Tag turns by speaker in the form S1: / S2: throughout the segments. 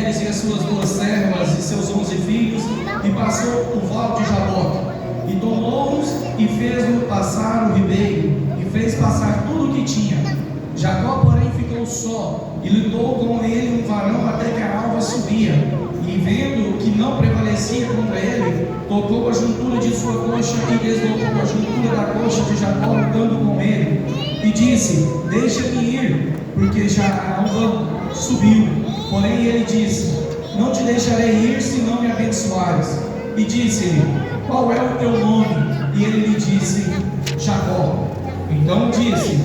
S1: mulheres e as suas 2 servas e seus 11 filhos, e passou o val de Jaboque, e tomou-os e fez-o passar o ribeiro, e fez passar tudo o que tinha. Jacó, porém, ficou só, e lutou com ele um varão até que a alva subia, e vendo que não prevalecia contra ele, tocou a juntura de sua coxa e deslocou a juntura da coxa de Jacó, lutando com ele, e disse: deixa-me ir, porque já a alva subiu. Porém ele disse: não te deixarei ir se não me abençoares. E disse-lhe: qual é o teu nome? E ele lhe disse: Jacó. Então disse: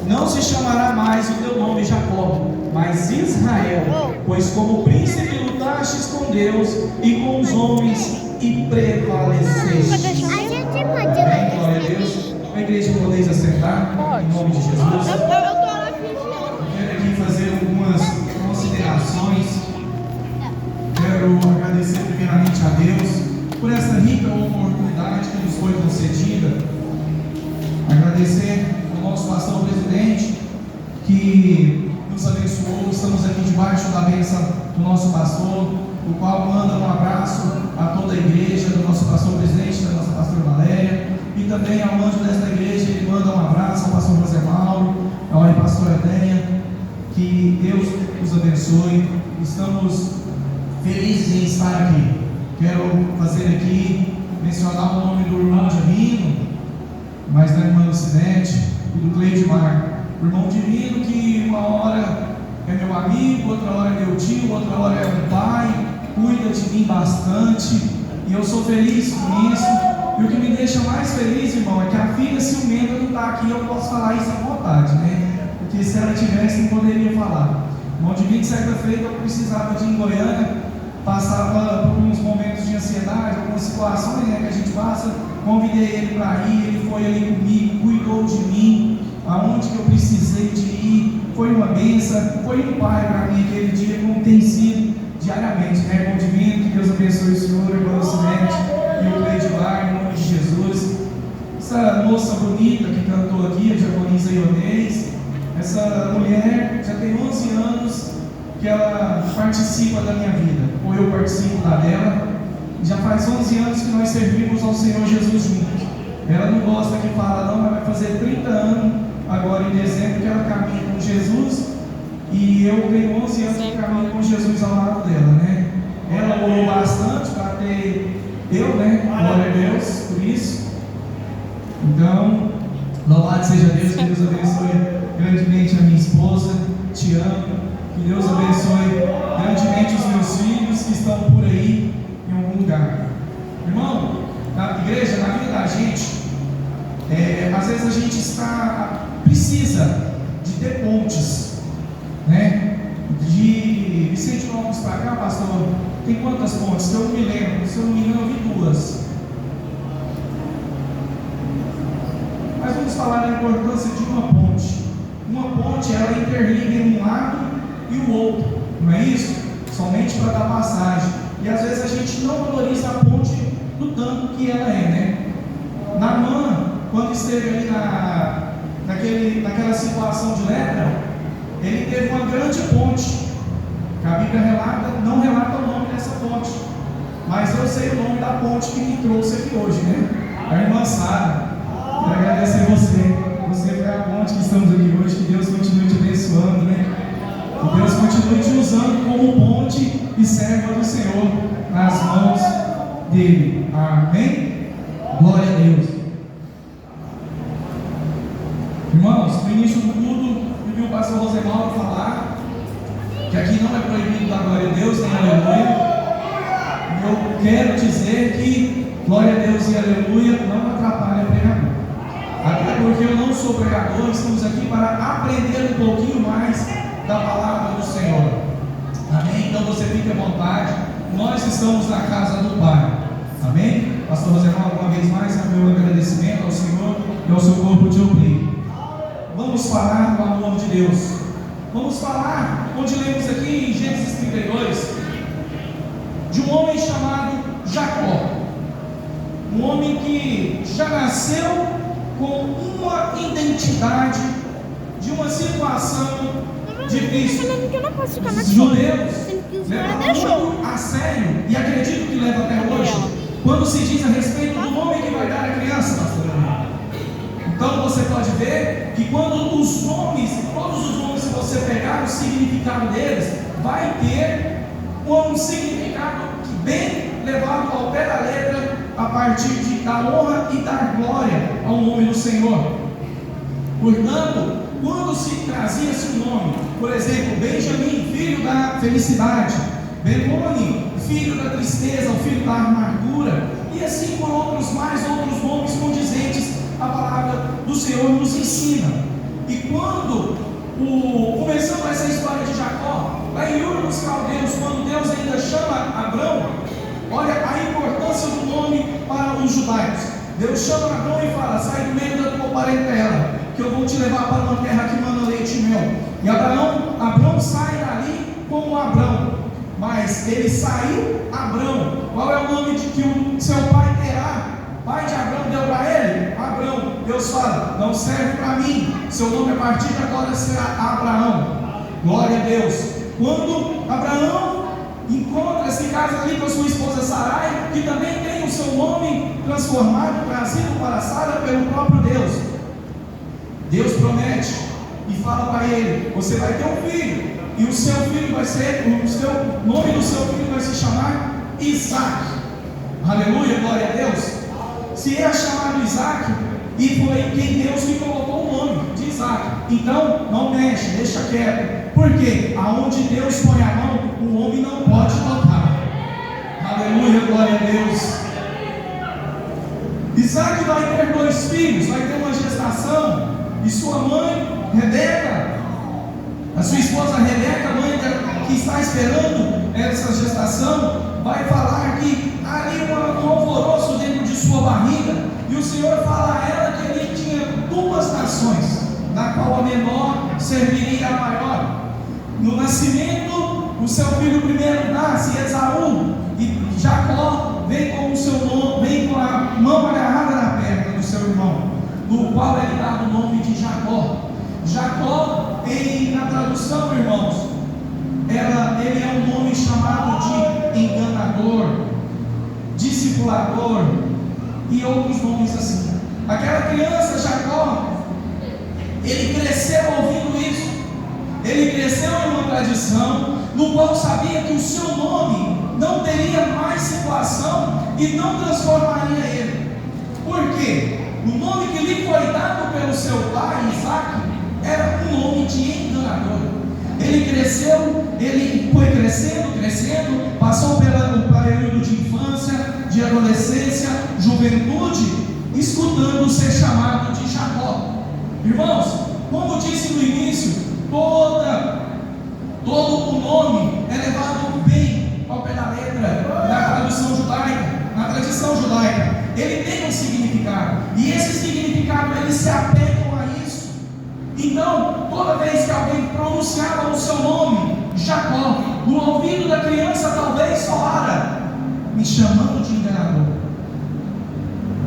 S1: não se chamará mais o teu nome Jacó, mas Israel, pois como príncipe lutastes com Deus e com os homens e prevaleceste. Amém, glória a Deus. A igreja, podeis assentar, em nome de Jesus. Eu quero aqui fazer algumas considerações. Quero agradecer primeiramente a Deus por essa rica oportunidade que nos foi concedida. Agradecer ao nosso pastor presidente que nos abençoou. Estamos aqui debaixo da bênção do nosso pastor, o qual manda um abraço a toda a igreja, do nosso pastor presidente, da nossa pastora Valéria, e também ao anjo desta igreja. Ele manda um abraço ao pastor José Mauro, ao pastor Edenha. Que Deus os abençoe. Estamos felizes em estar aqui. Quero fazer aqui, mencionar o nome do irmão Divino, mas da irmã Lucinete e do Cleidmar. O irmão Divino, que uma hora é meu amigo, outra hora é meu tio, outra hora é um pai, cuida de mim bastante, e eu sou feliz com isso. E o que me deixa mais feliz, irmão, é que a filha ciumenta não está aqui. Eu posso falar isso à vontade, né? Porque se ela tivesse, não poderia falar. O irmão Divino, certa feita, eu precisava de ir em Goiânia, passava por uns momentos de ansiedade, algumas situações, né, que a gente passa. Convidei ele para ir, ele foi ali comigo, cuidou de mim, aonde que eu precisei de ir, foi uma bênção, foi um pai para mim aquele dia, como tem sido diariamente, né, irmão Divino? Que Deus abençoe o senhor, irmão Lucinete e o Cleidmar, em nome de Jesus. Essa moça bonita que cantou aqui, a Diaconisa Ionês, essa mulher já tem 11 anos que ela participa da minha vida, ou eu participo da dela. Já faz 11 anos que nós servimos ao Senhor Jesus juntos. Ela não gosta que fala não, mas vai fazer 30 anos agora em dezembro que ela caminha com Jesus, e eu tenho 11 anos que caminho com Jesus ao lado dela, né? Ela orou bastante para ter eu, né? Glória a Deus por isso. Então, louvado seja Deus, que Deus abençoe grandemente a minha esposa. Te amo. Que Deus abençoe grandemente os meus filhos que estão por aí em algum lugar. Irmão, na igreja, na vida da gente, às vezes a gente precisa de ter pontes, né? De Vicente Lopes para cá, pastor, tem quantas pontes? Se eu não me lembro, se eu não me engano, eu vi 2. Mas vamos falar da importância de uma ponte. Uma ponte, ela interliga um lado e o outro, não é isso? Somente para dar passagem. E às vezes a gente não valoriza a ponte do tanto que ela é, né? Naamã, quando esteve ali naquela situação de lepra, ele teve uma grande ponte. A Bíblia não relata o nome dessa ponte, mas eu sei o nome da ponte que me trouxe aqui hoje, né? A irmã Sara. Quero agradecer você. Você foi a ponte que estamos aqui hoje. Que Deus continue te abençoando, né? Que Deus continue te usando como ponte e serva do Senhor nas mãos dele. Amém? Glória a Deus. Irmãos, no início do culto, eu vi o pastor José Mauro falar que aqui não é proibido dar glória a Deus, nem aleluia. Eu quero dizer que glória a Deus e aleluia não atrapalha pregador. Até porque eu não sou pregador, estamos aqui para aprender um pouquinho mais da palavra do Senhor. Amém? Então você fique à vontade. Nós estamos na casa do Pai. Amém? Pastor José Mauro, uma vez mais, é o meu agradecimento ao Senhor e ao seu corpo de obreiro. Vamos falar do amor de Deus. Vamos falar, onde lemos aqui em Gênesis 32, de um homem chamado Jacó. Um homem que já nasceu com uma identidade de uma situação difícil. Os judeus levam muito a sério, e acredito que leva até hoje, quando se diz a respeito do nome que vai dar a criança, pastor. Então você pode ver que quando os nomes, todos os nomes, se você pegar o significado deles, vai ter um significado bem levado ao pé da letra, a partir da honra e da glória ao nome do Senhor. Portanto, quando se trazia-se um nome, por exemplo, Benjamim, filho da felicidade, Benoni, filho da tristeza, o filho da amargura, e assim por outros nomes condizentes, a palavra do Senhor nos ensina. E quando começando essa história de Jacó, lá em Ur dos Caldeus, quando Deus ainda chama Abrão, olha a importância do nome para os judaicos. Deus chama Abrão e fala: sai do meio da tua parentela, que eu vou te levar para uma terra que mana leite e mel. E Abrão sai dali como Abrão, mas ele saiu Abrão. Qual é o nome de que o seu pai terá? Pai de Abrão deu para ele? Abrão. Deus fala: não serve para mim, seu nome a partir de agora será Abraão. Glória a Deus. Quando Abraão se casa ali com a sua esposa Sarai, que também tem o seu nome transformado, trazido para Sara pelo próprio Deus. Deus promete e fala para ele: você vai ter um filho, e o seu filho vai ser, o nome do seu filho vai se chamar Isaac. Aleluia, glória a Deus. Se é chamado Isaac, e foi quem Deus lhe colocou o nome de Isaac, então não mexe, deixa quieto, porque aonde Deus põe a mão, o homem não pode tocar. Aleluia, glória a Deus. Isaac vai ter 2 filhos, vai ter uma gestação, e sua mãe, Rebeca, a sua esposa Rebeca, mãe que está esperando essa gestação, vai falar que ali um alvoroço dentro de sua barriga, e o Senhor fala a ela que ele tinha 2 nações, na qual a menor serviria a maior. No nascimento, o seu filho primeiro nasce, Esaú, e Jacó vem com o seu nome, vem com a mão agarrada na perna do seu irmão, do qual ele dá o nome de Jacó. Jacó, na tradução, irmãos, ele é um nome chamado de enganador, discipulador e outros nomes assim. Aquela criança, Jacó, ele cresceu ouvindo isso. Ele cresceu em uma tradição no qual sabia que o seu nome não teria mais situação e não transformaria ele. Por quê? O nome que lhe foi dado pelo seu pai, Isaac, era um nome de enganador. Ele cresceu, ele foi crescendo, passou pelo período de infância, de adolescência, juventude, escutando ser chamado de Jacó. Irmãos, como disse no início, todo o nome é levado bem ao pé da letra na tradição judaica. Ele tem um significado, e esse significado eles se apegam a isso. Então, toda vez que alguém pronunciava o seu nome, Jacó, no ouvido da criança talvez soara: me chamando de enganador,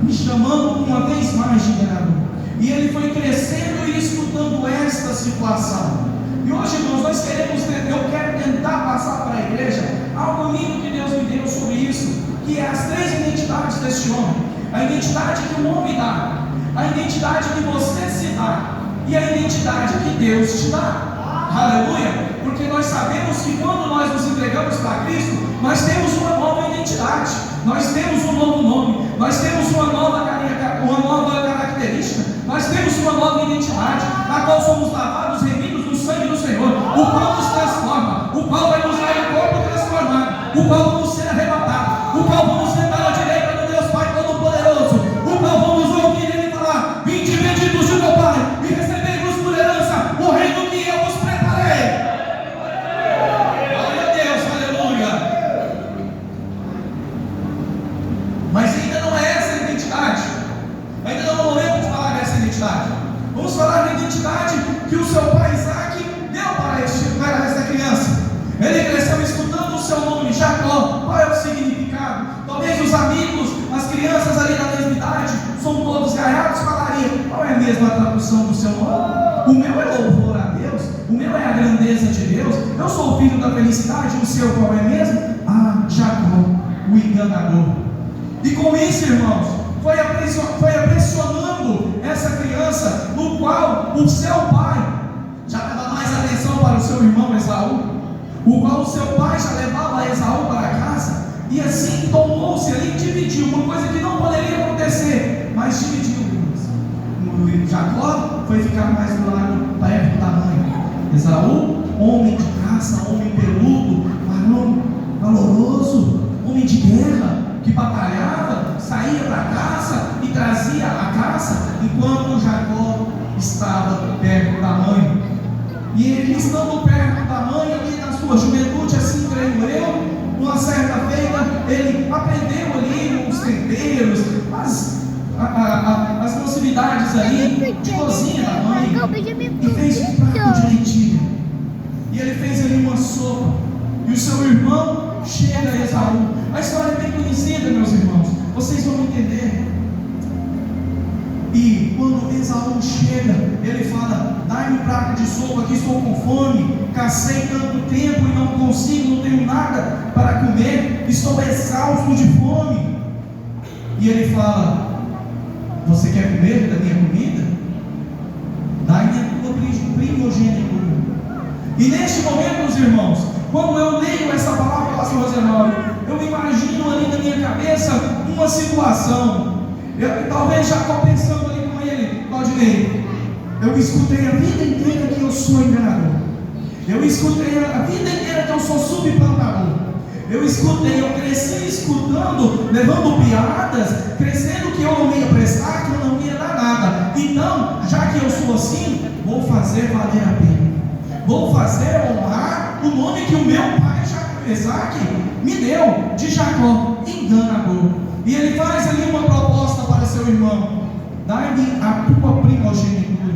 S1: me chamando uma vez mais de enganador. E ele foi crescendo e escutando esta situação. E hoje, irmãos, eu quero tentar passar para a igreja algo lindo que Deus me deu sobre isso, que é as 3 identidades deste homem: a identidade que o homem dá, a identidade que você se dá, e a identidade que Deus te dá. Aleluia! Porque nós sabemos que quando nós nos entregamos para Cristo, nós temos uma nova identidade, nós temos um novo nome, nós temos uma nova característica, nós temos uma nova identidade, a qual somos lavados, remidos no sangue do Senhor, o qual nos transforma, o qual vai nos dar um corpo transformado, o qual vamos ser arrebatados, o qual vamos sentar à direita do Deus Pai Todo-Poderoso, o qual vamos ouvir Ele falar: vinde benditos de meu Pai, e recebei-vos por herança o reino que eu vos preparei. Glória a Deus, aleluia. Mas ainda não é essa a identidade, ainda não é o momento de falar dessa identidade. Vamos falar da identidade que o seu pai Isaac deu para esta criança. Ele cresceu escutando o seu nome, Jacó. Qual é o significado? Talvez os amigos, as crianças ali da mesma idade, são todos gaiatos, falariam: qual é a mesma tradução do seu nome? O meu é louvor a Deus, o meu é a grandeza sou o filho da felicidade, o seu qual é mesmo? Ah, Jacó, o enganador. E com isso, irmãos, foi aprisionando essa criança, no qual o seu pai já dava mais atenção para o seu irmão Esaú, o qual o seu pai já levava Esaú para casa, e assim tomou-se ali e dividiu, uma coisa que não poderia acontecer, mas dividiu. Jacó foi ficar mais do lado perto da mãe. Esaú, homem de caça, homem peludo, varão valoroso, homem de guerra, que batalhava, saía para a caça e trazia a caça, enquanto Jacó estava perto da mãe. E ele estando perto da mãe, ali na sua juventude, assim creio eu, uma certa feita, ele aprendeu ali os temperos, as possibilidades ali de cozinha da mãe, e fez um prato de lentilha. E ele fez ali uma sopa. E o seu irmão chega a Esaú. A história é bem conhecida, meus irmãos, vocês vão entender. E quando Esaú chega, ele fala: dai-me um prato de sopa, que estou com fome, cacei tanto tempo e não consigo, não tenho nada para comer, estou exausto de fome. E ele fala: você quer comer da minha comida? Dai-me a tua primogenitura. E neste momento, meus irmãos, quando eu leio essa palavra, pastor Rosenaldo, eu imagino ali na minha cabeça uma situação. Talvez já estou pensando ali com ele, Claudinei. Eu escutei a vida inteira que eu sou enganador. Eu escutei a vida inteira que eu sou subplantador. Eu cresci escutando, levando piadas, crescendo que eu não ia prestar, que eu não ia dar nada. Então, já que eu sou assim, vou fazer valer a pena. Vou fazer honrar o nome que o meu pai Isaac me deu, de Jacó, enganador. E ele faz ali uma proposta para seu irmão: dai-me a tua primogenitura.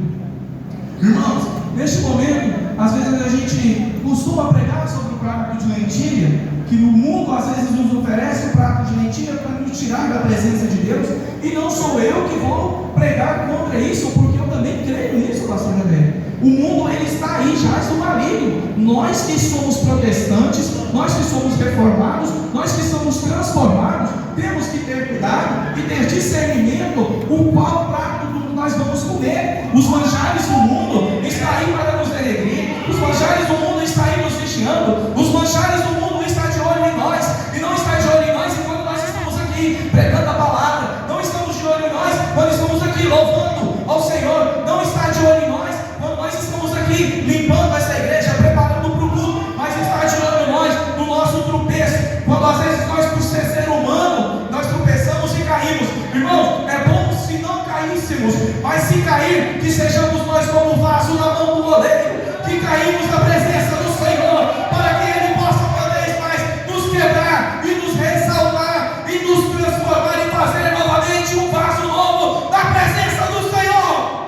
S1: Irmãos, neste momento, às vezes a gente costuma pregar sobre o prato de lentilha, que no mundo às vezes nos oferece o prato de lentilha para nos tirar da presença de Deus, e não sou eu que vou pregar contra isso, porque eu também creio nisso, pastor André. O mundo, ele está aí, jaz do maligno. Nós que somos protestantes, nós que somos reformados, nós que somos transformados, temos que ter cuidado e ter discernimento o qual prato nós vamos comer. Os manjares do mundo estão aí para nos denegrir, os manjares do mundo estão aí nos vigiando, os manjares do mundo estão de olho em nós, e não está de olho em nós enquanto nós estamos aqui pregando a palavra, não estamos de olho em nós quando estamos aqui louvando ao Senhor, não está de olho em nós quando nós estamos aqui limpando essa igreja, preparando para o culto, mas está de olho em nós no nosso tropeço, quando às vezes nós, por ser humano, nós tropeçamos e caímos. Irmãos, é bom se não caíssemos, mas se cair, que sejamos nós como vaso na mão do goleiro, que caímos na presença do Senhor, para que Ele possa cada vez mais nos quebrar e nos ressaltar e nos transformar e fazer novamente um vaso novo na presença do Senhor.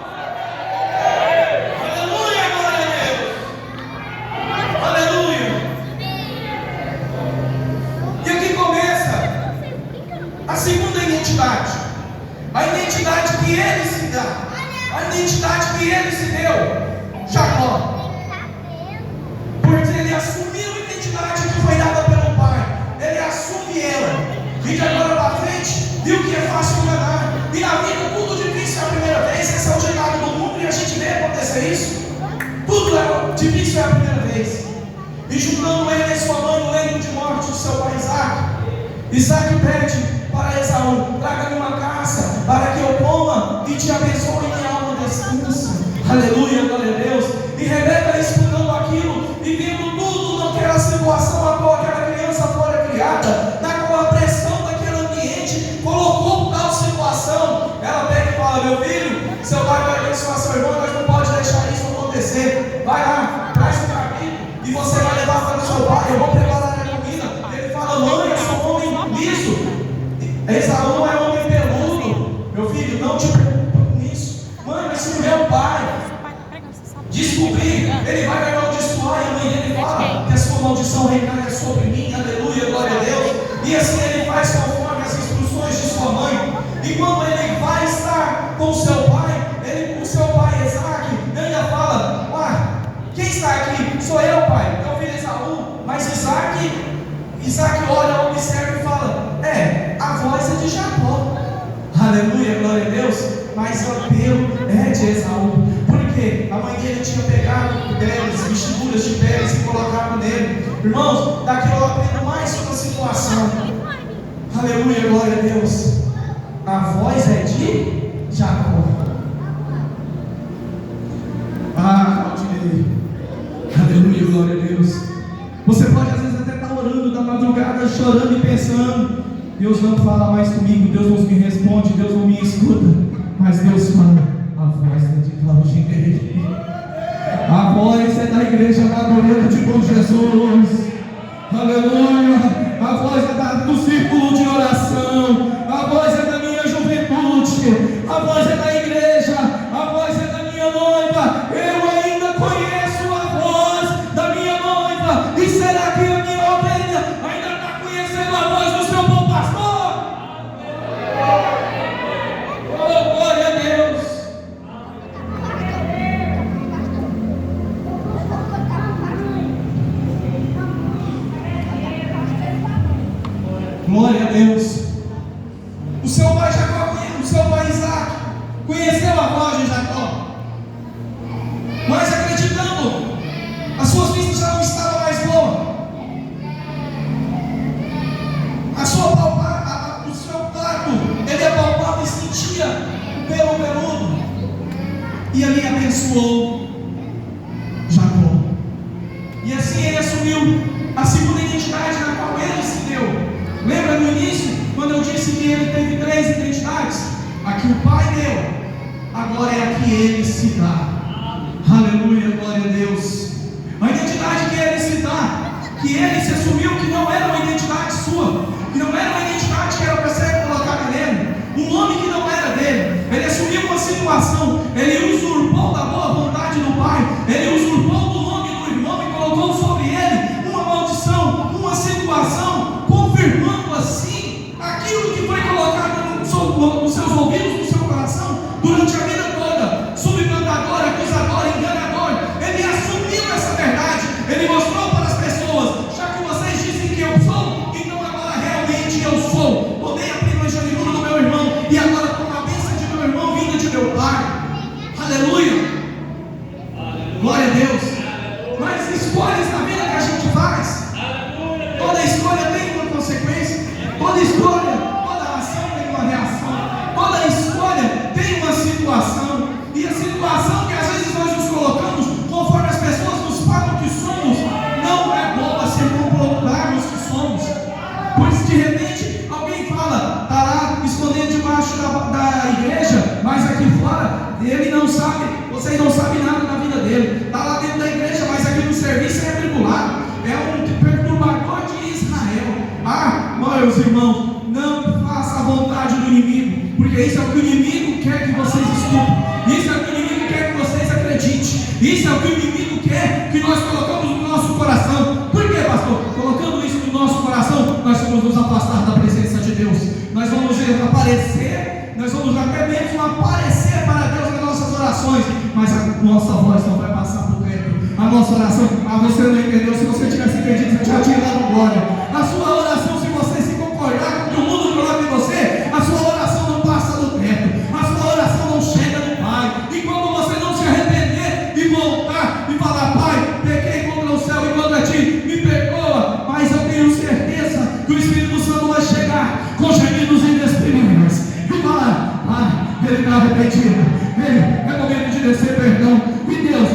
S1: Aleluia, glória a Deus. Aleluia. E aqui começa a segunda identidade, a identidade que ele se dá, a identidade que ele se deu, Jacó. Porque ele assumiu a identidade que foi dada pelo pai, ele assume ela, e de agora para frente, viu que é fácil enganar, e na vida tudo difícil é a primeira vez. Esse é o ditado do mundo e a gente vê acontecer isso. Tudo é difícil é a primeira vez. E juntando ele e sua mãe no leito de morte do seu pai Isaac pede para Esaú: traga-me uma caça para que eu coma e te abençoe e minha alma descansa. Aleluia, glória a Deus. E Rebeca, escutando aquilo e vendo tudo naquela situação a qual aquela criança fora criada, na qual a pressão daquele ambiente colocou tal situação, ela pega e fala: meu filho, seu pai vai abençoar seu irmão, mas não pode deixar isso acontecer. Vai lá, traz um cabrito e você vai levar para o seu pai, eu vou preparar a comida. Ele fala: mãe, eu sou homem liso, Esaú é homem peludo, meu filho, não te preocupa com isso. Mãe, mas se o meu pai descobrir, ele vai amaldiçoar, e a mãe dele fala que a sua maldição recaia sobre mim, aleluia, glória a Deus. E assim ele faz conforme as instruções de sua mãe. E quando ele vai estar com seu pai, o seu pai Isaac ainda fala: quem está aqui? Sou eu, pai. Então filho Esaú, glória a Deus. Mas o apelo é de Esaú, porque a mãe dele tinha pegado peles, vestiduras de peles e colocado nele. Irmãos, daqui eu aprendo mais sobre a situação. Aleluia, glória a Deus. A voz é de Jacó. Aleluia, glória a Deus. Você pode às vezes até estar orando da madrugada, chorando e pensando: Deus não fala mais comigo, Deus não me responde, Deus não me escuta. Mas Deus fala: a voz é de Claudinei, a voz é da igreja Madureira de Bom Jesus. Aleluia. A voz é do círculo de oração, a voz é da minha juventude, a voz é da igreja, a voz é da minha noiva. Eu ainda conheço a voz da minha noiva. E será que a minha ovelha ainda está conhecendo a voz do seu bom pastor? Oh, glória a Deus. Glória a Deus. O seu pai Jacó, o seu pai Isaac conheceu a voz de Jacó, mas acreditando, as suas vistas já não estavam mais boas. O seu tato, ele apalpava e sentia o pelo peludo, e ali abençoou Jacó. E assim ele assumiu a segunda identidade na qual ele se deu. Lembra no início, quando eu disse que ele teve 3 identidades? A que o pai deu, agora é a que ele se dá. Aleluia, glória a Deus. A identidade que ele se dá, que ele se assumiu que não era uma identidade sua, que não era uma identidade que era para ser colocada nele, um nome que não era dele. Ele assumiu uma situação, ele usurpou da boa vontade do pai, ele usurpou do nome do irmão e colocou sobre ele uma maldição, uma situação, confirmando assim aquilo que foi colocado nos seus ouvidos, no seu coração, durante a vida toda: sublevantador, acusador, enganador. Ele assumiu essa verdade, ele mostrou para as pessoas: já que vocês dizem que eu sou, então agora realmente eu sou. Tomei a primogenitura do meu irmão, e agora com a bênção de meu irmão vinda de meu pai. Aleluia, glória a Deus. Mas escolhas na vida que a gente faz, toda escolha tem uma consequência, toda escolha, toda ação tem uma reação, toda escolha tem uma situação, e a situação que às vezes nós nos colocamos, conforme as pessoas nos falam que somos, não é boa se comprovarmos que somos. Pois de repente alguém fala: está lá escondendo debaixo da igreja, mas aqui fora ele não sabe, vocês não sabem nada da vida dele. Está lá dentro da igreja, mas aqui no serviço é atribulado, é um perturbador de Israel. Meus irmãos, não faça a vontade do inimigo, porque isso é o que o inimigo quer que vocês escutem, isso é o que o inimigo quer que vocês acreditem, isso é o que o inimigo quer que nós colocamos no nosso coração. Por quê, pastor? Colocando isso no nosso coração, nós vamos nos afastar da presença de Deus, nós vamos aparecer, nós vamos até mesmo aparecer para Deus nas nossas orações, mas a nossa voz não vai passar por dentro. A nossa oração, você não entendeu. Se você tivesse entendido, você já tinha dado glória. A sua oração, se você se concordar com o que o mundo coloca em você, a sua oração não passa do teto, a sua oração não chega no Pai. E quando você não se arrepender e voltar e falar: Pai, pequei contra o céu e contra ti, me perdoa, mas eu tenho certeza que o Espírito Santo vai chegar com gemidos inexprimíveis e falar: Pai, ele está arrependido, ele é momento de descer perdão. E Deus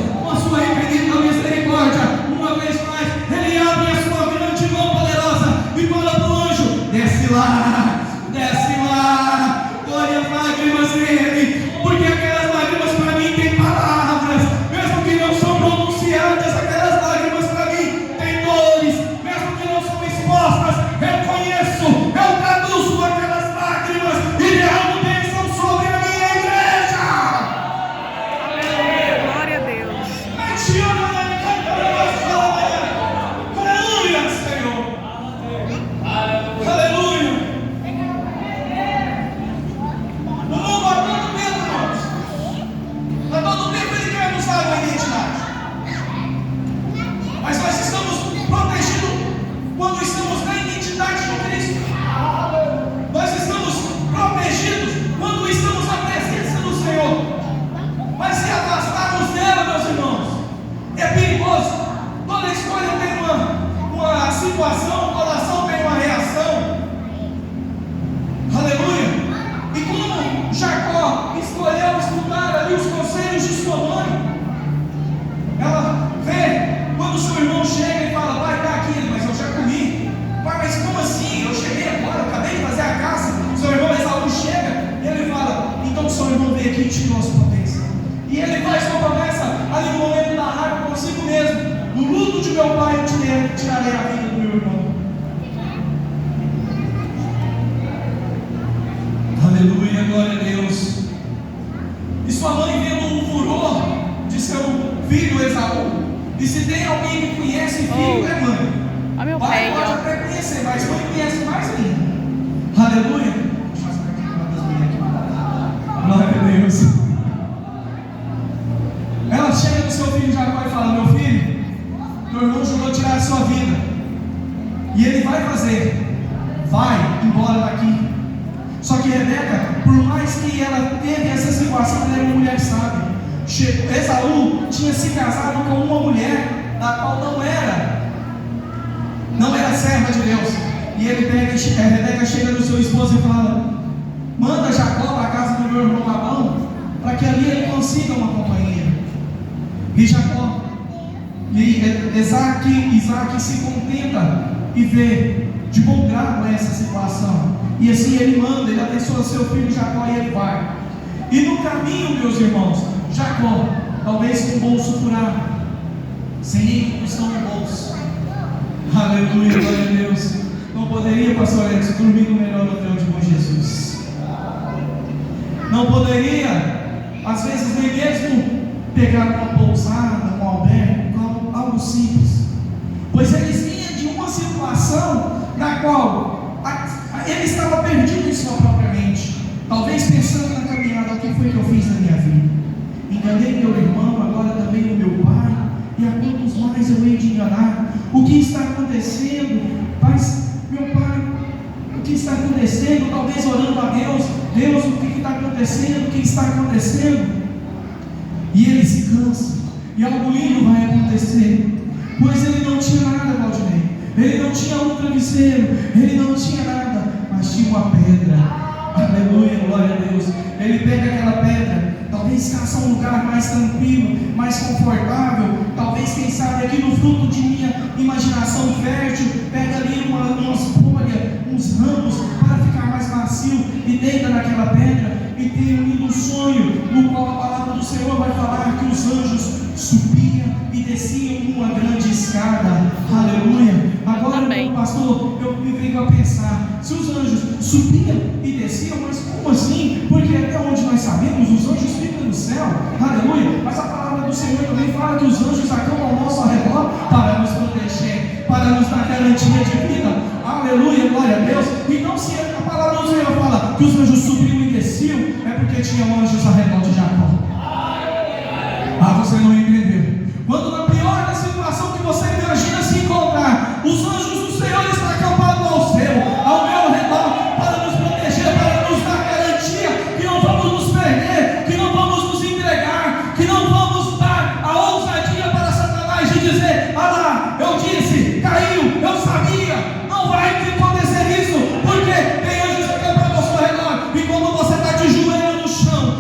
S1: situação, o coração tem uma reação. Aleluia. E como Jacó escolheu escutar ali os conselhos de sua mãe, ela vê quando seu irmão chega e fala: pai, está aqui, mas eu já comi. Pai, mas como assim? Eu cheguei agora, eu acabei de fazer a caça. Seu irmão Esaú chega e ele fala: então seu irmão veio aqui e tirou as potências. E ele faz uma promessa ali no momento da raiva consigo mesmo: no luto de meu pai eu tirarei a vida do meu irmão. Aleluia, glória a Deus. E sua mãe, vendo o furor de seu filho Esaú, e se tem alguém que conhece filho, é mãe.
S2: Meu
S1: Pai
S2: pé,
S1: pode até conhecer, mas mãe conhece mais ainda. Aleluia. Glória a Deus. Ela chega no seu filho Jacó e fala: meu filho, teu irmão jurou tirar a sua vida, e ele vai fazer. Vai embora daqui. Só que Rebeca, por mais que ela teve essa situação, ela era uma mulher sábia. Esaú tinha se casado com uma mulher da qual não era serva de Deus. E ele pega, Rebeca chega no seu esposo e fala: manda Jacó para a casa do meu irmão Labão, para que ali ele consiga uma companhia. E Jacó, Isaac se contenta e vê de bom grado essa situação. E assim ele manda, ele abençoa seu filho Jacó e ele vai. E no caminho, meus irmãos, Jacó, talvez com o bolso furado, sem nenhum tostão no bolso. Aleluia, glória a Deus. Não poderia, pastor Alex, dormir no melhor hotel de bom Jesus. Não poderia, às vezes, nem mesmo pegar uma pousada, um albergue, algo simples. Pois eles vinham de uma situação na qual ele estava perdido em sua própria mente. Talvez pensando na caminhada: o que foi que eu fiz na minha vida? Enganei meu irmão, agora também o meu pai, e a quantos mais eu hei de enganar? O que está acontecendo? Mas, meu pai, o que está acontecendo? Talvez orando a Deus: Deus, o que está acontecendo? O que está acontecendo? E ele se cansa, e algo lindo vai acontecer, pois ele não tinha nada, Valdinei. Ele não tinha um travesseiro, ele não tinha nada, mas tinha uma pedra. Aleluia, glória a Deus. Ele pega aquela pedra, talvez caça um lugar mais tranquilo, mais confortável, talvez, quem sabe, aqui no fruto de minha imaginação fértil, pega ali umas folhas, uns ramos, para ficar mais macio, e deita naquela pedra, e tem um lindo sonho, no qual a palavra do Senhor vai falar que os anjos subiam e desciam numa grande escada. Aleluia. Agora, pastor, eu me venho a pensar: se os anjos subiam e desciam, mas como assim? Porque até onde nós sabemos, os anjos ficam no céu. Aleluia. Mas a palavra do Senhor também fala que os anjos acampam ao nosso redor para nos proteger, para nos dar garantia de vida. Aleluia, glória a Deus. Então, se a palavra do Senhor fala que os anjos subiam e desciam, é porque tinham anjos ao redor de Jacó. Você não entendeu. Quando na pior da situação que você imagina se encontrar, os anjos do Senhor estão acampados ao meu redor, para nos proteger, para nos dar garantia que não vamos nos perder, que não vamos nos entregar, que não vamos dar a ousadia para Satanás de dizer: ah lá, eu disse, caiu, eu sabia. Não vai acontecer isso, porque tem anjos acampados ao seu redor. E quando você está de joelho no chão,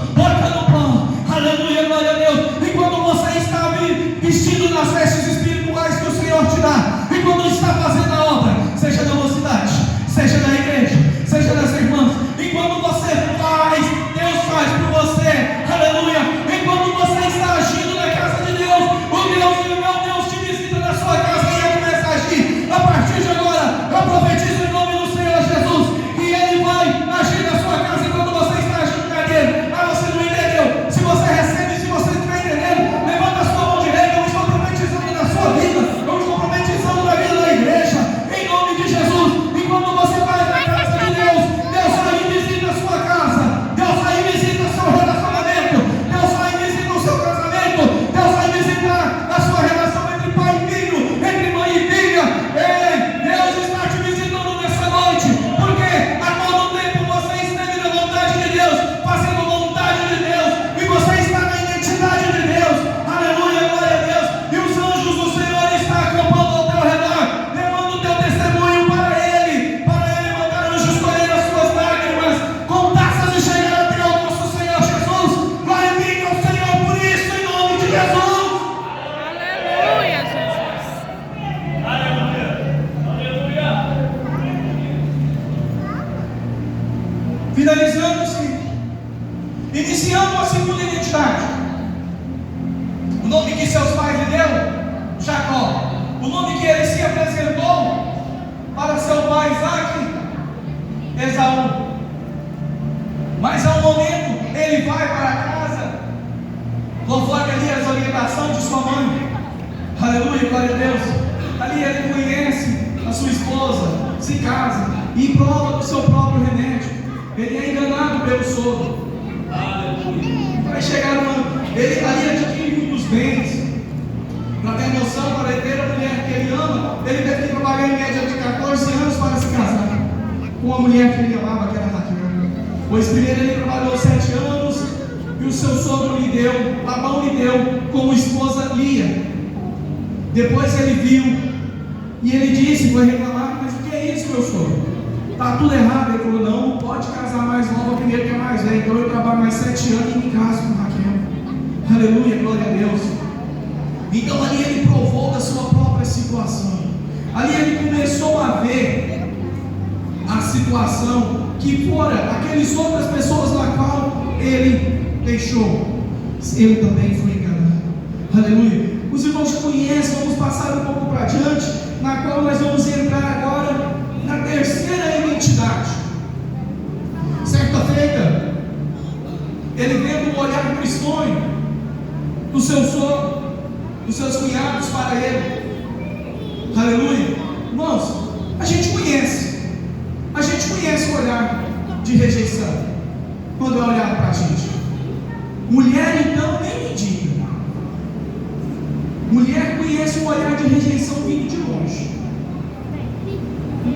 S1: Finalizando-se, iniciando uma segunda identidade. O nome que seus pais lhe deram, Jacó. O nome que ele se apresentou para seu pai Isaac, Esaú. Mas ao momento ele vai para casa, conforme ali as orientações de sua mãe. Aleluia, glória a Deus. Ali ele conhece a sua esposa, se casa e prova do seu próprio remédio. Ele é enganado pelo sogro. Aleluia. Vai chegar ele ali adquire muitos bens. Para ter noção, para ele ter a mulher que ele ama, ele teve que trabalhar em média de 14 anos para se casar com a mulher que ele amava, que era Raquel. Pois primeiro ele trabalhou 7 anos e o seu sogro lhe deu, Labão lhe deu como esposa Lia. Depois ele viu e ele disse, foi reclamar, mas o que é isso, meu sogro? Está tudo errado. Ele falou, não pode casar mais nova primeiro que é mais velha. Então eu trabalho mais 7 anos e me caso com Raquel. Aleluia, glória a Deus. Então ali ele provou da sua própria situação. Ali ele começou a ver a situação que fora aquelas outras pessoas na qual ele deixou. Ele também foi enganado. Aleluia. Os irmãos já conhecem, vamos passar um pouco para diante, na qual nós vamos entrar agora na terceira identidade. Certa feita, ele vendo o olhar tristonho do seu sogro, dos seus cunhados para ele. Aleluia. Irmãos, a gente conhece o olhar de rejeição quando é olhado para a gente. Mulher então nem me diga. Mulher conhece o olhar de rejeição vindo de longe.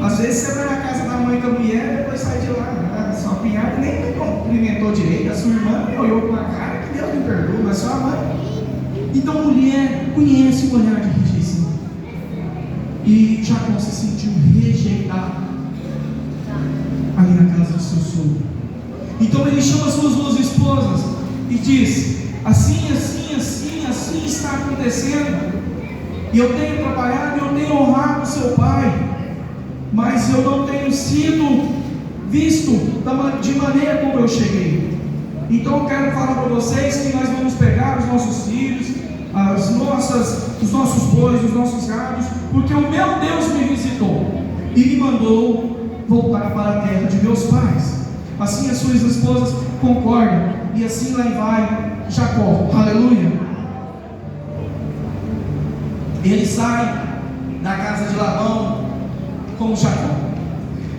S1: Às vezes você vai na casa da mãe da mulher, depois sai de lá, sua cunhada nem me cumprimentou direito, a sua irmã me olhou com a cara, que Deus me perdoa, mas sua mãe. Então mulher conhece o olhar de rejeição. E Jacó se sentiu rejeitado ali na casa do seu sogro. Então ele chama suas 2 esposas e diz, assim está acontecendo, e eu tenho trabalhado, eu tenho honrado seu pai, mas eu não tenho sido visto de maneira como eu cheguei. Então eu quero falar para vocês que nós vamos pegar os nossos filhos, os nossos bois, os nossos gados, porque o meu Deus me visitou e me mandou voltar para a terra de meus pais. Assim as suas esposas concordam, e assim lá vai Jacó. Aleluia. Ele sai da casa de Labão com Jacó.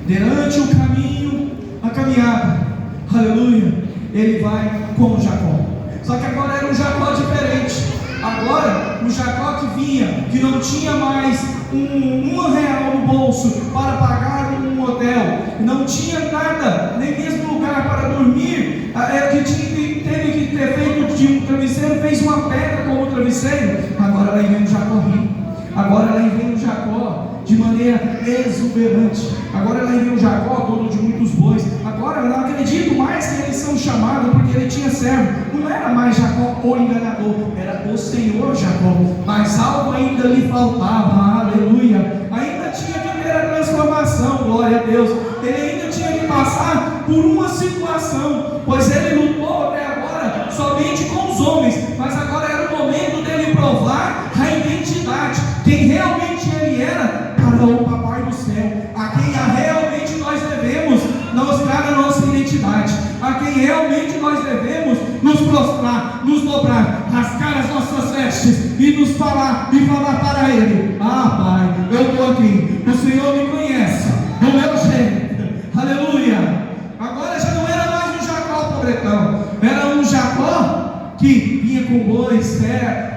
S1: Durante o caminho, a caminhada, aleluia, ele vai com Jacó. Só que agora era um Jacó diferente. Agora, o Jacó que vinha, que não tinha mais R$1 no bolso para pagar um hotel, não tinha nada, nem mesmo lugar para dormir, teve que ter feito de um travesseiro, fez uma pedra como travesseiro. Agora ela vem o Jacó rindo. Agora ela vem o Jacó de maneira exuberante. Agora ela vem o Jacó dono de muitos bois. Agora eu não acredito mais que eles são chamados, porque ele tinha servo. Não era mais Jacó o enganador, era o Senhor Jacó. Mas algo ainda lhe faltava, aleluia. Ainda tinha que ter a transformação, glória a Deus. Ele ainda tinha que passar por uma situação, pois ele lutou até agora somente com os homens, mas agora era o momento dele provar a identidade, quem realmente ele era para o Papai do céu, a quem realmente nós devemos mostrar a nossa identidade, a quem realmente nós devemos nos prostrar, nos dobrar, rasgar as nossas vestes e nos falar para ele: ah, Pai, eu estou aqui, o Senhor me conhece do meu jeito, aleluia. Agora já não era mais um Jacó pobretão, era um Jacó que vinha com bois,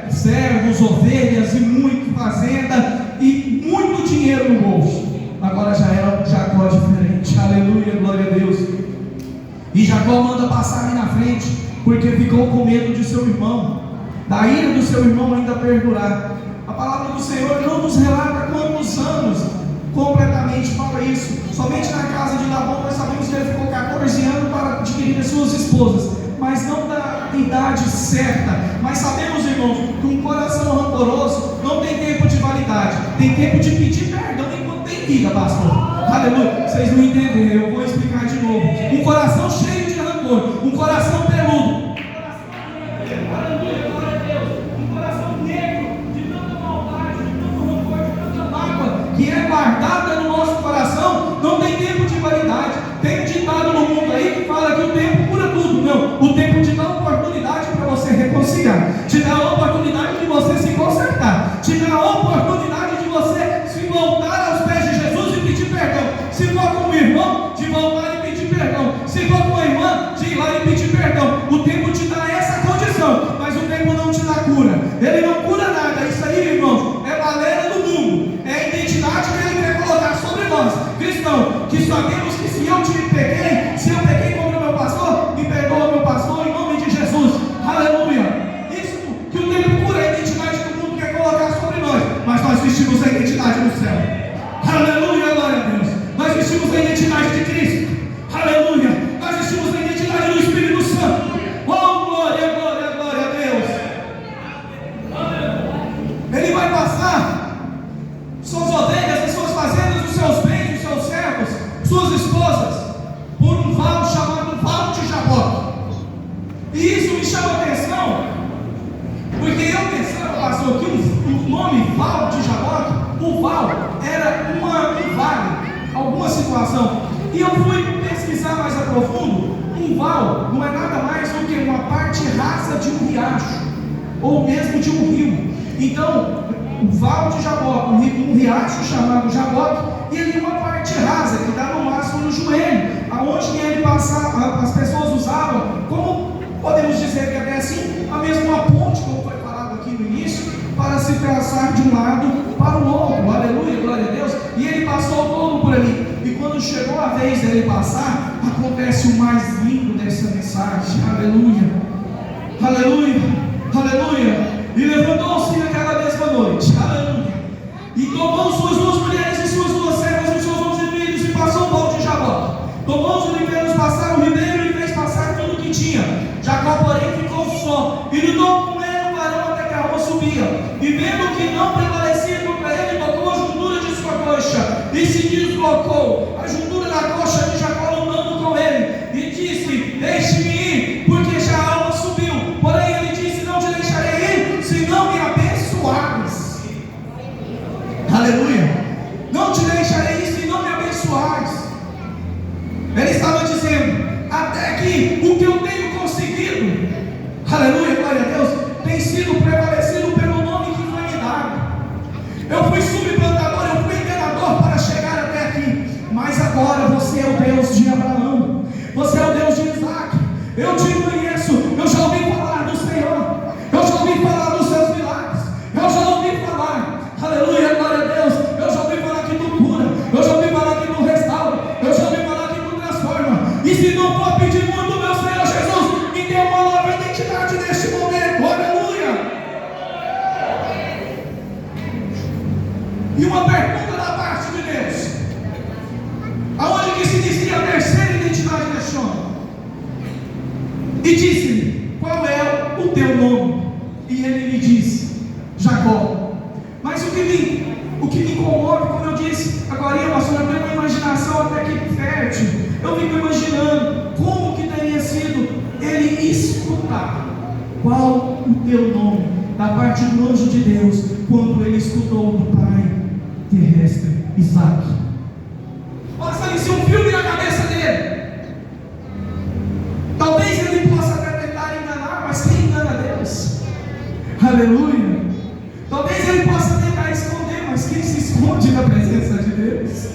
S1: servos, ovelhas e muita fazenda e muito dinheiro no bolso. Agora já era um Jacó diferente, aleluia, glória a Deus. E Jacó manda passar ali na frente, porque ficou com medo de seu irmão, da ira do seu irmão ainda perdurar. A palavra do Senhor não nos relata quantos anos completamente fala isso. Somente na casa de Labão nós sabemos que ele ficou 14 anos para adquirir as suas esposas, mas não da idade certa. Mas sabemos, irmãos, que um coração rancoroso não tem tempo de validade, tem tempo de pedir perdão enquanto tem diga, pastor. Aleluia. Vocês não entenderam, eu vou explicar de novo. Um coração cheio de rancor, um coração peludo, aleluia, glória a Deus, um coração negro, de tanta maldade, de tanto rancor, de tanta mágoa, que é guardada no nosso coração, não tem tempo de validade. Tem um ditado no mundo aí que fala que o tempo cura tudo. Não, o tempo te dá oportunidade para você reconciliar, te dá a oportunidade de você se consertar, te dá a oportunidade de você se voltar aos pés de Jesus e pedir perdão. Se for com o irmão, de voltar e pedir perdão. Se for com a irmã, de ir lá e pedir perdão. O tempo te dá essa condição, mas o tempo não te dá cura. Ele não cura nada. Isso aí, irmãos, é balela do mundo, é a identidade que ele quer colocar sobre nós, cristãos, que sabemos que se eu pequei contra o meu pastor, me perdoa, meu pastor, em nome de Jesus. Aleluia. Isso que o tempo cura, é a identidade que o mundo quer colocar sobre nós, mas nós vestimos a identidade do céu. Aleluia, glória a Deus. Nós vestimos a identidade de Cristo. Aleluia. Nós vestimos a identidade do Espírito Santo. Oh, glória, glória, glória a Deus. Ele vai passar suas ovelhas, as suas fazendas, os seus bens, os seus servos, suas esposas, por um vale chamado Vale de Jaboque. E isso me chama a atenção, porque eu pensava, pastor, que o nome Vale de Jaboque, o Val era um vale, alguma situação. E eu fui pesquisar mais a profundo. Um val não é nada mais do que uma parte rasa de um riacho, ou mesmo de um rio. Então, o Val de Jaboque, um riacho chamado Jaboque, e ele é uma parte rasa que dá no máximo no joelho, aonde ele passava, as pessoas usavam, como podemos dizer que até assim, a mesma ponte, como foi falado aqui no início, para se traçar de um lado para o outro. Aleluia, glória a Deus. E ele passou todo por ali. E quando chegou a vez dele passar, acontece o mais lindo dessa mensagem. Aleluia, aleluia, aleluia. E levantou-se naquela mesma noite, aleluia, e tomou suas duas mulheres e suas duas servas e seus 11 filhos e passou o Vale de Jaboque. Tomou os oliveiros, passaram o ribeiro e fez passar tudo o que tinha. Jacó, porém, ficou só e lutou com ele o varão até que a água subia. E vendo que não prevalecia contra ele, tocou a juntura de sua coxa e se deslocou a juntura da coxa de Jacó, lutando com ele, e disse: deixe-me ir, porque já a alma subiu. Porém ele disse: não te deixarei ir, se não me abençoares. Aleluia. Não te deixarei ir, se não me abençoares. Ele estava dizendo: até que o que eu tenho conseguido, aleluia, glória a Deus, tem sido prevalecido pelo nome que foi me dado. Eu fui subplantador, eu fui enganador para chegar até aqui, mas agora você é o Deus de Abraão, você é o Deus de Isaac. Eu te conheço, eu já ouvi falar do Senhor, eu já ouvi falar dos seus milagres, eu já ouvi falar, aleluia, glória a Deus, eu já ouvi falar que tu cura, eu já ouvi falar que tu restaura, eu já ouvi falar que tu transforma. E se não for pedir muito, meu Senhor Jesus, me dê uma nova identidade neste momento, aleluia. E uma pergunta da parte de Deus, aonde que se inicia a terceira identidade deste homem? E disse-lhe: qual é o teu nome? E ele lhe disse: Jacó. Mas o que me comove, como eu disse agora, pastor, eu tenho uma imaginação até que fértil. Eu fico imaginando como que teria sido ele escutar qual o teu nome da parte do anjo de Deus, quando ele escutou do pai terrestre Isaac. Passa ali um filme na cabeça dele. Talvez ele possa até tentar enganar, mas quem engana Deus? Aleluia. Talvez ele possa tentar esconder, mas quem se esconde na presença de Deus?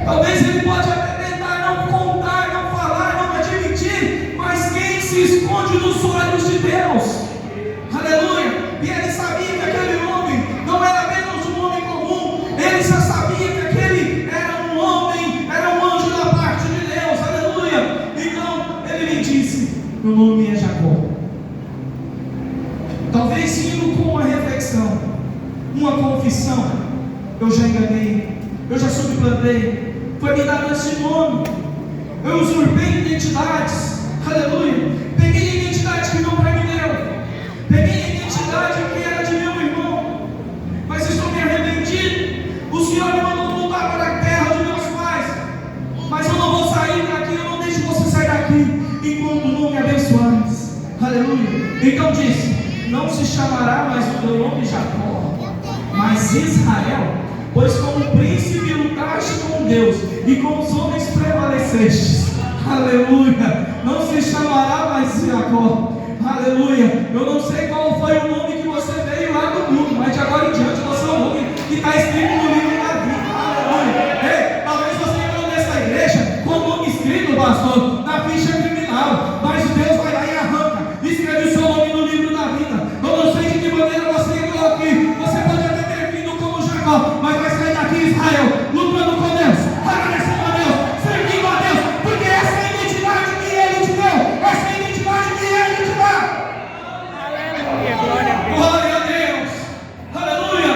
S1: Talvez ele pode até tentar não contar, não falar, não admitir, mas quem se esconde nos olhos de Deus? Aleluia. E ele sabia que aquele homem não era apenas um homem comum, ele já sabia que aquele era um homem, era um anjo da parte de Deus. Aleluia. Então ele lhe disse: meu nome é Jacó. Talvez indo com uma reflexão, uma confissão: eu já enganei, eu já subplantei, foi me dado esse nome, eu usurpei identidades, aleluia, peguei a identidade que meu pai me deu, peguei a identidade que era de meu irmão, mas estou me arrependido. O Senhor me mandou voltar para Então disse: não se chamará mais o teu nome Jacó, mas Israel, pois como príncipe lutaste com Deus e com os homens prevalecestes. Aleluia. Não se chamará mais Jacó. Aleluia. Eu não sei qual foi o nome que você veio lá do mundo, mas de agora em diante você é o nome que está escrito no livro da vida. Aleluia. Ei, talvez você entrou nessa igreja com o nome escrito, pastor, na ficha criminal, mas Deus vai lá e arranca, escreve o seu nome no livro da vida. Eu não sei de que maneira você entrou aqui. Você pode até ter vindo como Jacó, mas vai sair daqui Israel, lutando com Deus, agradecendo a Deus, servindo a Deus, porque essa é a identidade que Ele te deu, essa é a identidade que Ele te dá.
S2: Aleluia, glória a Deus.
S1: Glória a Deus. Aleluia.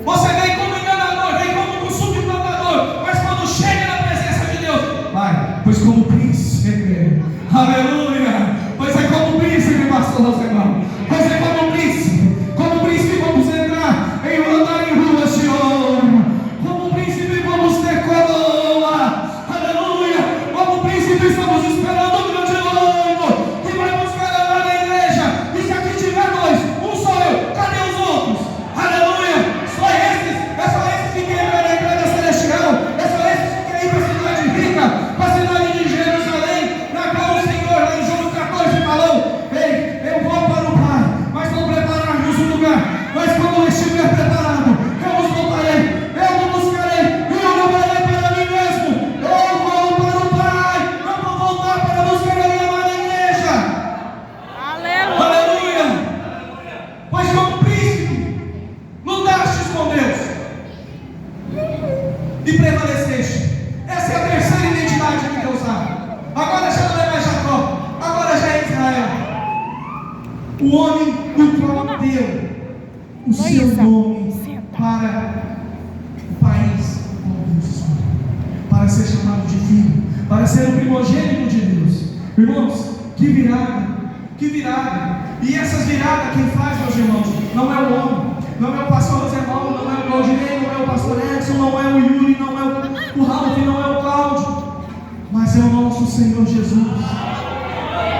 S1: Você vem como enganador, vem como um subplantador, mas quando chega na presença de Deus, vai, pois como príncipe. Aleluia. Pois é como príncipe, pastor Rosemar. Pois é como príncipe vamos entrar em andar em ruas de ouro. Como príncipe vamos ter coroa. Aleluia. Como príncipe estamos esperando o grande noivo que vai nos esperar lá na igreja. E se aqui tiver dois, um só eu, cadê os outros? Aleluia. É só esses que querem ir na igreja celestial. É só esses que querem ir para a cidade rica, para a cidade de Jerusalém, na qual o Senhor lá em João 14 falou: ei, eu vou para o Pai, mas vou preparar-vos um lugar. Mas quando eu estiver preparado, eu vos voltarei, eu vos buscarei e eu levarei para mim mesmo. Eu vou para o Pai, eu vou voltar para buscar a minha amada igreja.
S2: Aleluia.
S1: Aleluia. Pois como príncipe lutastes com Deus e prevaleceste. Essa é a terceira identidade que Deus dá. Agora já não é mais Jacó, agora já é Israel. O homem do qual deu o seu nome para o país onde Deus escolheu, para ser chamado de filho, para ser o primogênito de Deus. Irmãos, que virada, que virada. E essas viradas quem faz, meus irmãos, não é o homem, não é o pastor Rosemão, não é o Claudinei, não é o pastor Edson, não é o Yuri, não é o Ralf, não é o Cláudio, mas é o nosso Senhor Jesus.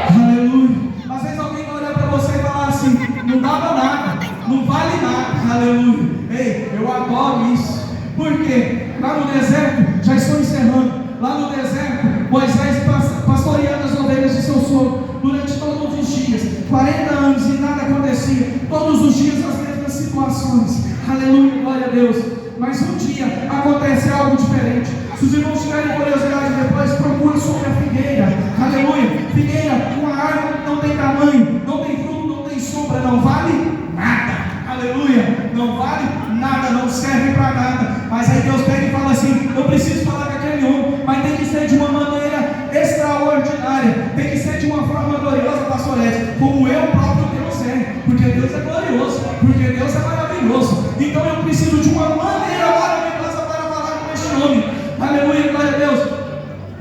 S1: Aleluia. Às vezes alguém vai olhar para você e falar assim: não dava nada, não vale nada. Aleluia. Ei, eu adoro isso. Por quê? Lá no deserto, já estou encerrando, lá no deserto, Moisés pastoreando as ovelhas de seu sogro durante todos os dias, 40 anos, e nada acontecia. Todos os dias as mesmas situações. Aleluia, glória a Deus. Mas um dia acontece algo diferente. Se os irmãos tiverem curiosidade depois, procure sobre a figueira. Aleluia. Figueira, uma árvore que não tem tamanho, não tem fruto, não tem sombra, não vale nada. Aleluia. Não vale nada, não serve para nada. Mas aí Deus pega e fala assim: eu preciso falar com aquele homem, mas tem que ser de uma maneira extraordinária, tem que ser de uma forma gloriosa, pastor Edson, como eu próprio Deus é, porque Deus é glorioso, porque Deus é maravilhoso. Então eu preciso de uma maneira maravilhosa para falar com este homem. Aleluia, glória a Deus.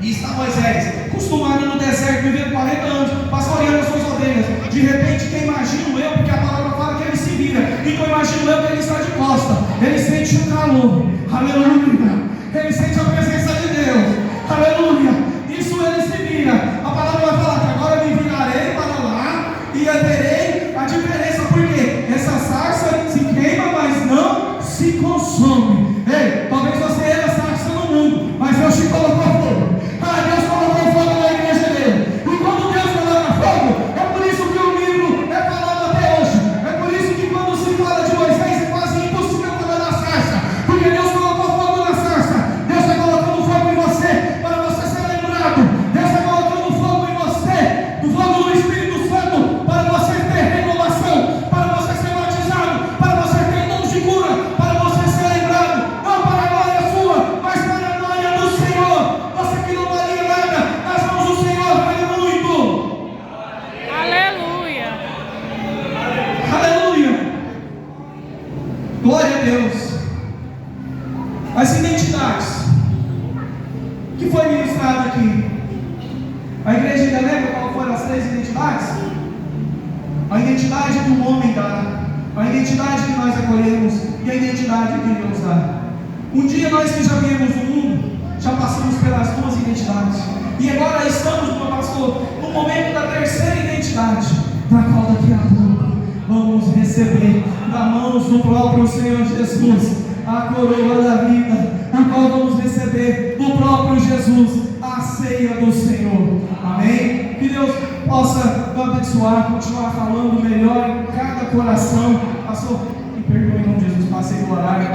S1: E está Moisés, acostumado no deserto, vivendo 40 anos, pastoreando as suas ovelhas. De repente, quem imagino eu, porque a palavra fala que ele se vira, então imagino eu que ele está de costa, ele sente o calor, aleluia, ele sente a presença de Deus, aleluia. Isso ele se vira. A palavra vai falar que agora eu me virarei para lá e verei a diferença, porque essa sarça se queima, mas não se consome. Ei, talvez você é a sarça no mundo, mas Deus te colocou fogo. Deus colocou fogo na igreja dele. E quando Deus coloca fogo, é por isso que o livro é falado até hoje. É por isso que quando se fala de Moisés é quase impossível falar da sarça, porque Deus colocou fogo na sarça. Deus está colocando fogo em você para você ser lembrado. Deus está colocando fogo em você, o fogo do Espírito Santo, para você ter renovação, para você ser batizado, para você ter dom de cura, para você ser lembrado, não para a glória sua, mas para a glória do Senhor. Você que não valia nada, nas mãos do Senhor vale muito.
S2: Aleluia.
S1: Aleluia. Glória a Deus. As identidades que foi ministrado aqui, a igreja ainda lembra qual foram as 3 identidades? A identidade que o homem dá, a identidade que nós acolhemos e a identidade que Deus dá. Um dia nós que já viemos no mundo, já passamos pelas 2 identidades, e agora estamos, meu pastor, no momento da terceira identidade. na qual daqui a pouco vamos receber das mãos do próprio Senhor Jesus a coroa da vida, na qual vamos receber do próprio Jesus a ceia do Senhor. Amém? Que Deus possa nos abençoar, continuar falando melhor em cada coração. Pastor, me perdoe em nome de Jesus, passei do horário.